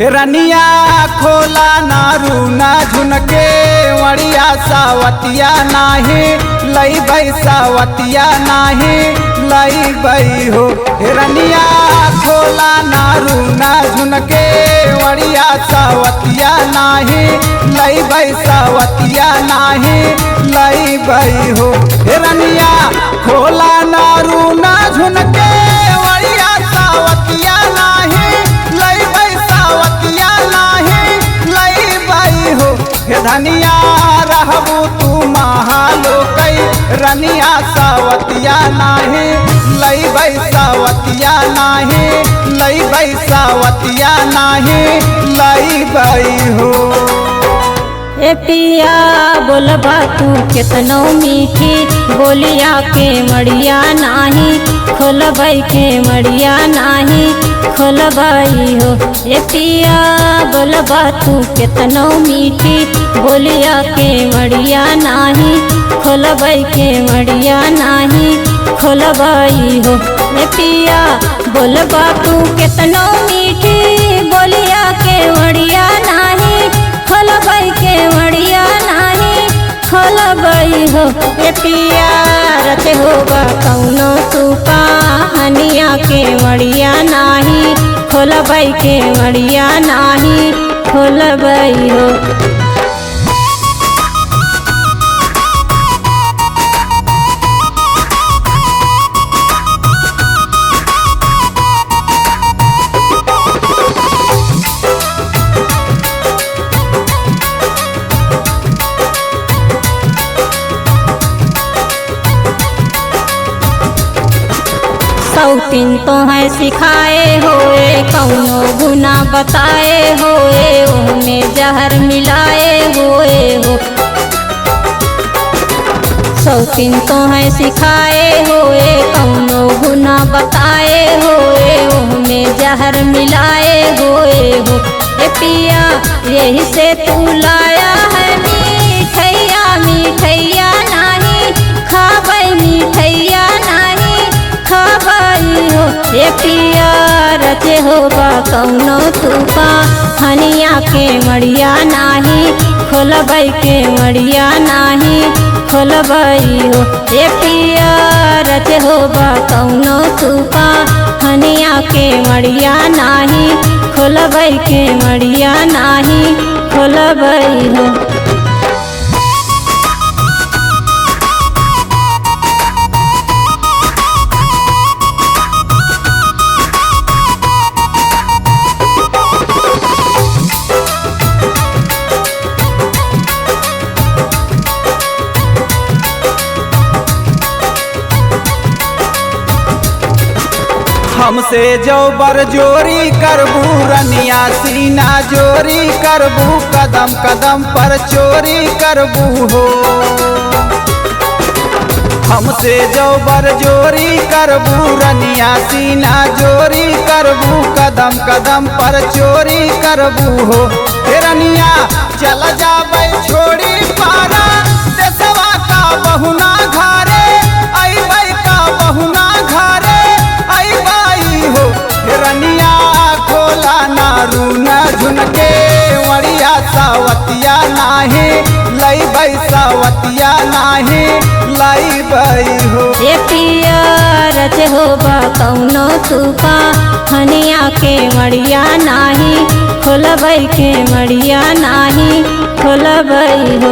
रनिया खोला नारू ना झुनके वड़िया सावतिया नाही लई बई सावतिया नाही लई बई हो। रनिया खोला नारू ना झुनके वड़िया सावतिया नाही लई बई सावतिया नाही लई बई हो। रनिया खोला नारू ना झुनके वड़िया सावतिया नाही लई बई सावतिया नाही लई बई हो। धनिया रहबू तू महालोकई रनिया सावतिया नाही लई बई सावतिया नाही लई बई सावतिया नाही लई बई हो। ए पिया बोलबा तू कितनो मीठी बोलिया के मड़िया नाही खोलबई के मड़िया नाही खोलबई हो। ए पिया बोलबा तू कितनो मीठी बोलिया के मड़िया नाही खोलबई के मड़िया नाही खोलबई हो। ए पिया बोलबा तू कितनो मीठी बोलिया के मड़िया नाही खोलबई के मड़िया नाही खोलबई हो। ए पिया रत होगा कौनो तू कहानिया के मड़िया नाही खोलबई के मड़िया नाही खोलबई हो। सौतीन तो है सिखाए होए कौनो गुना बताए होए उनमें जहर मिलाए होए हो। सौतीन तो है सिखाए होए कौनो गुना बताए होए उनमें जहर मिलाए होए हो। ए पिया यही से तू लाया है मिठैया मिठैया नहीं खाबई मिठैया नहीं खाबई हो। ए पिया रचे होगा कौनो तू कहानिया के मड़िया नाही खोलबई के मड़िया नाही खोलबई हो। ए पिया रचे होगा कौनो तू कहानिया के मड़िया नाही खोलबई के मड़िया नाही खोलबई हो। हमसे जो बरजोरी करबू रनिया सीना जोरी करबू कदम कदम पर चोरी करबू हो। हमसे जो बरजोरी करबू रनिया सीना जोरी करबू कदम कदम पर चोरी करबू हो। रनिया चल जाबे छोड़ी पारा देसवा का बहुना घरे अइबई का बहुना घरे अइबई हो। रनिया खोला नारू न झुनके वड़िया सावतिया नाही लई बई सावतिया नाही लई बई हो। ए पिया रच होगा कौनो तू कहानिया के मड़िया नाही खोलबई के मड़िया नाही खोलबई हो।